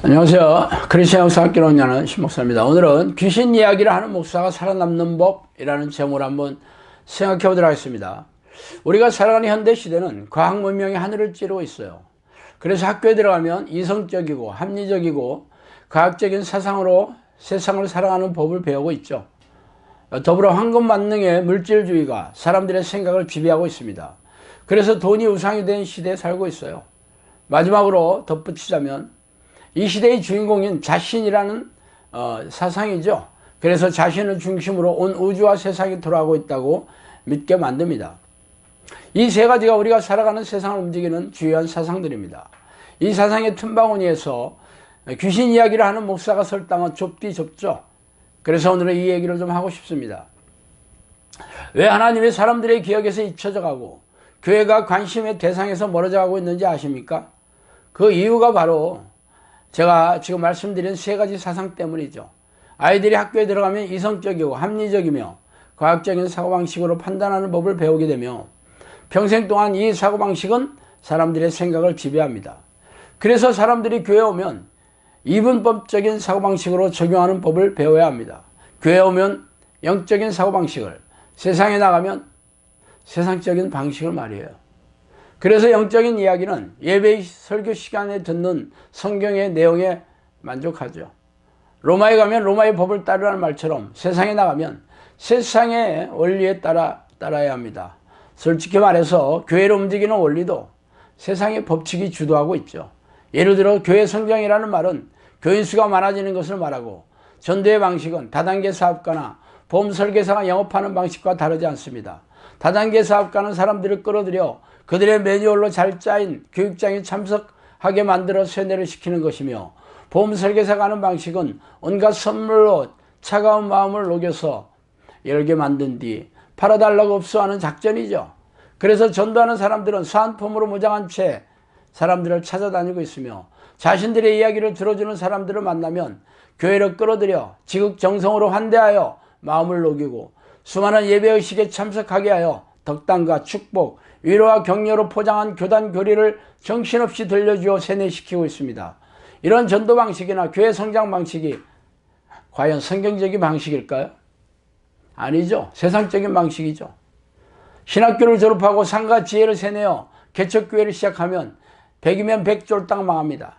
안녕하세요. 크리스천 역사학교로 운영하는 신목사입니다. 오늘은 귀신 이야기를 하는 목사가 살아남는 법이라는 제목으로 한번 생각해 보도록 하겠습니다. 우리가 살아가는 현대 시대는 과학 문명이 하늘을 찌르고 있어요. 그래서 학교에 들어가면 이성적이고 합리적이고 과학적인 사상으로 세상을 살아가는 법을 배우고 있죠. 더불어 황금 만능의 물질주의가 사람들의 생각을 지배하고 있습니다. 그래서 돈이 우상이 된 시대에 살고 있어요. 마지막으로 덧붙이자면 이 시대의 주인공인 자신이라는 사상이죠. 그래서 자신을 중심으로 온 우주와 세상이 돌아가고 있다고 믿게 만듭니다. 이 세 가지가 우리가 살아가는 세상을 움직이는 주요한 사상들입니다. 이 사상의 틈바구니에서 귀신 이야기를 하는 목사가 설 땅은 좁디 좁죠. 그래서 오늘은 이 얘기를 좀 하고 싶습니다. 왜 하나님이 사람들의 기억에서 잊혀져 가고 교회가 관심의 대상에서 멀어져 가고 있는지 아십니까? 그 이유가 바로 제가 지금 말씀드린 세 가지 사상 때문이죠. 아이들이 학교에 들어가면 이성적이고 합리적이며 과학적인 사고방식으로 판단하는 법을 배우게 되며 평생 동안 이 사고방식은 사람들의 생각을 지배합니다. 그래서 사람들이 교회에 오면 이분법적인 사고방식으로 적용하는 법을 배워야 합니다. 교회에 오면 영적인 사고방식을, 세상에 나가면 세상적인 방식을 말이에요. 그래서 영적인 이야기는 예배 설교 시간에 듣는 성경의 내용에 만족하죠. 로마에 가면 로마의 법을 따르라는 말처럼 세상에 나가면 세상의 원리에 따라야 합니다. 솔직히 말해서 교회를 움직이는 원리도 세상의 법칙이 주도하고 있죠. 예를 들어 교회 성장이라는 말은 교인 수가 많아지는 것을 말하고, 전도의 방식은 다단계 사업가나 보험 설계사가 영업하는 방식과 다르지 않습니다. 다단계 사업가는 사람들을 끌어들여 그들의 매뉴얼로 잘 짜인 교육장에 참석하게 만들어 세뇌를 시키는 것이며, 보험 설계사가 하는 방식은 온갖 선물로 차가운 마음을 녹여서 열게 만든 뒤 팔아달라고 흡수하는 작전이죠. 그래서 전도하는 사람들은 사은품으로 무장한 채 사람들을 찾아다니고 있으며, 자신들의 이야기를 들어주는 사람들을 만나면 교회를 끌어들여 지극정성으로 환대하여 마음을 녹이고 수많은 예배의식에 참석하게 하여 덕담과 축복, 위로와 격려로 포장한 교단 교리를 정신없이 들려주어 세뇌시키고 있습니다. 이런 전도 방식이나 교회 성장 방식이 과연 성경적인 방식일까요? 아니죠. 세상적인 방식이죠. 신학교를 졸업하고 상가 지혜를 세뇌어 개척교회를 시작하면 100이면 100 쫄딱 망합니다.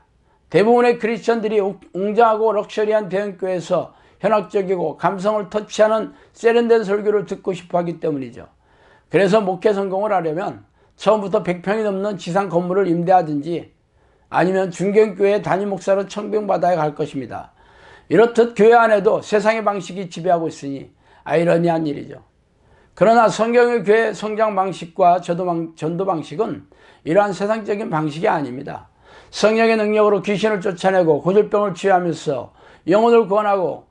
대부분의 크리스천들이 웅장하고 럭셔리한 대형교회에서 현학적이고 감성을 터치하는 세련된 설교를 듣고 싶어 하기 때문이죠. 그래서 목회 성공을 하려면 처음부터 100평이 넘는 지상 건물을 임대하든지 아니면 중견교회 담임 목사로 청빙받아야 할 것입니다. 이렇듯 교회 안에도 세상의 방식이 지배하고 있으니 아이러니한 일이죠. 그러나 성경의 교회 성장 방식과 전도 방식은 이러한 세상적인 방식이 아닙니다. 성령의 능력으로 귀신을 쫓아내고 고질병을 치유하면서 영혼을 구원하고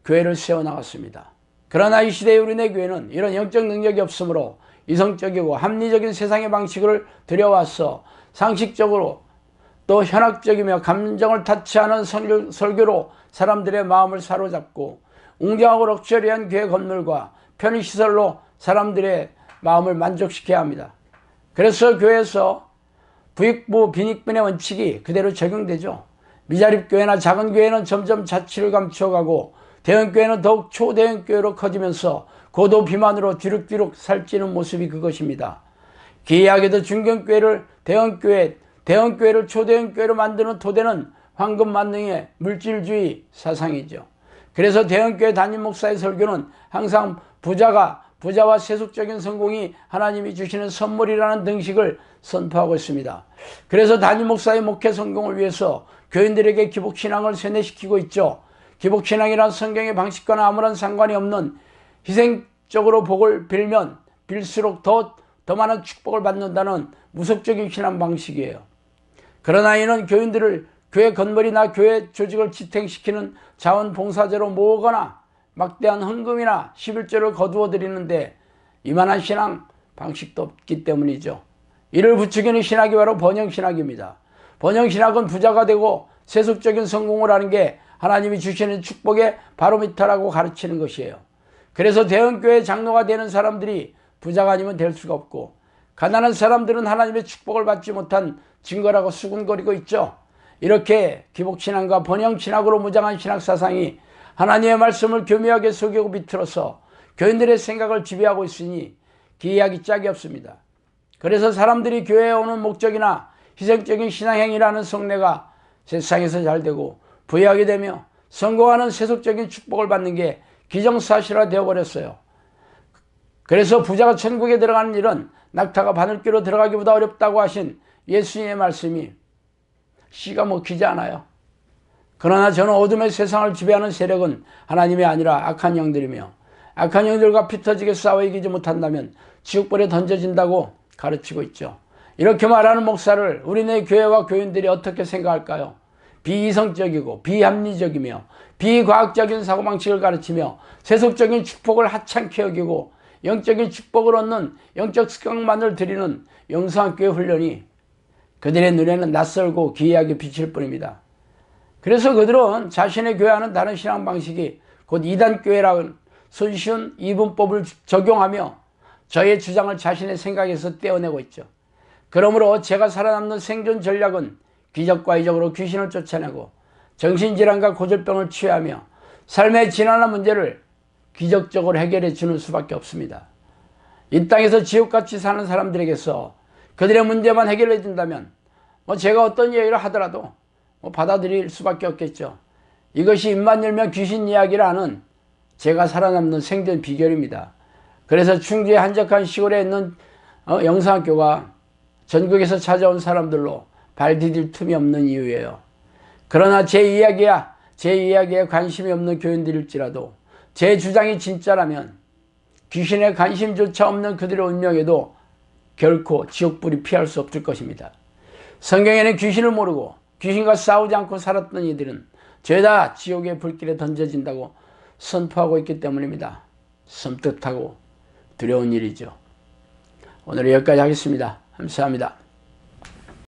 교회를 세워나갔습니다. 그러나 이 시대의 우리네 교회는 이런 영적 능력이 없으므로 이성적이고 합리적인 세상의 방식을 들여와서 상식적으로 또 현학적이며 감정을 타치하는 설교로 사람들의 마음을 사로잡고, 웅장하고 럭셔리한 교회 건물과 편의시설로 사람들의 마음을 만족시켜야 합니다. 그래서 교회에서 부익부 빈익분의 원칙이 그대로 적용되죠. 미자립교회나 작은 교회는 점점 자취를 감추어가고 대형교회는 더욱 초대형교회로 커지면서 고도 비만으로 뒤룩뒤룩 살찌는 모습이 그것입니다. 기이하게도 중견교회를 대형교회, 대형교회를 초대형교회로 만드는 토대는 황금 만능의 물질주의 사상이죠. 그래서 대형교회 담임 목사의 설교는 항상 부자와 세속적인 성공이 하나님이 주시는 선물이라는 등식을 선포하고 있습니다. 그래서 담임 목사의 목회 성공을 위해서 교인들에게 기복신앙을 세뇌시키고 있죠. 기복신앙이란 성경의 방식과는 아무런 상관이 없는 희생적으로 복을 빌면 빌수록 더 많은 축복을 받는다는 무속적인 신앙 방식이에요. 그러나 이는 교인들을 교회 건물이나 교회 조직을 지탱시키는 자원봉사제로 모으거나 막대한 헌금이나 11조를 거두어 드리는데 이만한 신앙 방식도 없기 때문이죠. 이를 부추기는 신학이 바로 번영신학입니다. 번영신학은 부자가 되고 세속적인 성공을 하는 게 하나님이 주시는 축복의 바로미터라고 가르치는 것이에요. 그래서 대형교회 장로가 되는 사람들이 부자가 아니면 될 수가 없고, 가난한 사람들은 하나님의 축복을 받지 못한 증거라고 수군거리고 있죠. 이렇게 기복신앙과 번영신학으로 무장한 신학사상이 하나님의 말씀을 교묘하게 속이고 비틀어서 교인들의 생각을 지배하고 있으니 기이하기 짝이 없습니다. 그래서 사람들이 교회에 오는 목적이나 희생적인 신앙행위라는 성례가 세상에서 잘되고 부유하게 되며 성공하는 세속적인 축복을 받는 게 기정사실화 되어버렸어요. 그래서 부자가 천국에 들어가는 일은 낙타가 바늘귀로 들어가기보다 어렵다고 하신 예수님의 말씀이 씨가 먹히지 않아요. 그러나 저는 어둠의 세상을 지배하는 세력은 하나님이 아니라 악한 영들이며 악한 영들과 피 터지게 싸워 이기지 못한다면 지옥불에 던져진다고 가르치고 있죠. 이렇게 말하는 목사를 우리네 교회와 교인들이 어떻게 생각할까요? 비이성적이고 비합리적이며 비과학적인 사고방식을 가르치며 세속적인 축복을 하찮게 여기고 영적인 축복을 얻는 영적 습관만을 드리는 영성학교의 훈련이 그들의 눈에는 낯설고 기이하게 비칠 뿐입니다. 그래서 그들은 자신의 교회와는 다른 신앙 방식이 곧 이단교회라는 손쉬운 이분법을 적용하며 저의 주장을 자신의 생각에서 떼어내고 있죠. 그러므로 제가 살아남는 생존 전략은 기적과 이적으로 귀신을 쫓아내고 정신질환과 고질병을 치유하며 삶의 진화나 문제를 기적적으로 해결해 주는 수밖에 없습니다. 이 땅에서 지옥같이 사는 사람들에게서 그들의 문제만 해결해 준다면 제가 어떤 이야기를 하더라도 받아들일 수밖에 없겠죠. 이것이 입만 열면 귀신 이야기라는 제가 살아남는 생존 비결입니다. 그래서 충주의 한적한 시골에 있는 영성학교가 전국에서 찾아온 사람들로 발 디딜 틈이 없는 이유예요. 그러나 제 이야기에 관심이 없는 교인들일지라도 제 주장이 진짜라면 귀신에 관심조차 없는 그들의 운명에도 결코 지옥불이 피할 수 없을 것입니다. 성경에는 귀신을 모르고 귀신과 싸우지 않고 살았던 이들은 죄다 지옥의 불길에 던져진다고 선포하고 있기 때문입니다. 섬뜩하고 두려운 일이죠. 오늘 여기까지 하겠습니다. 감사합니다.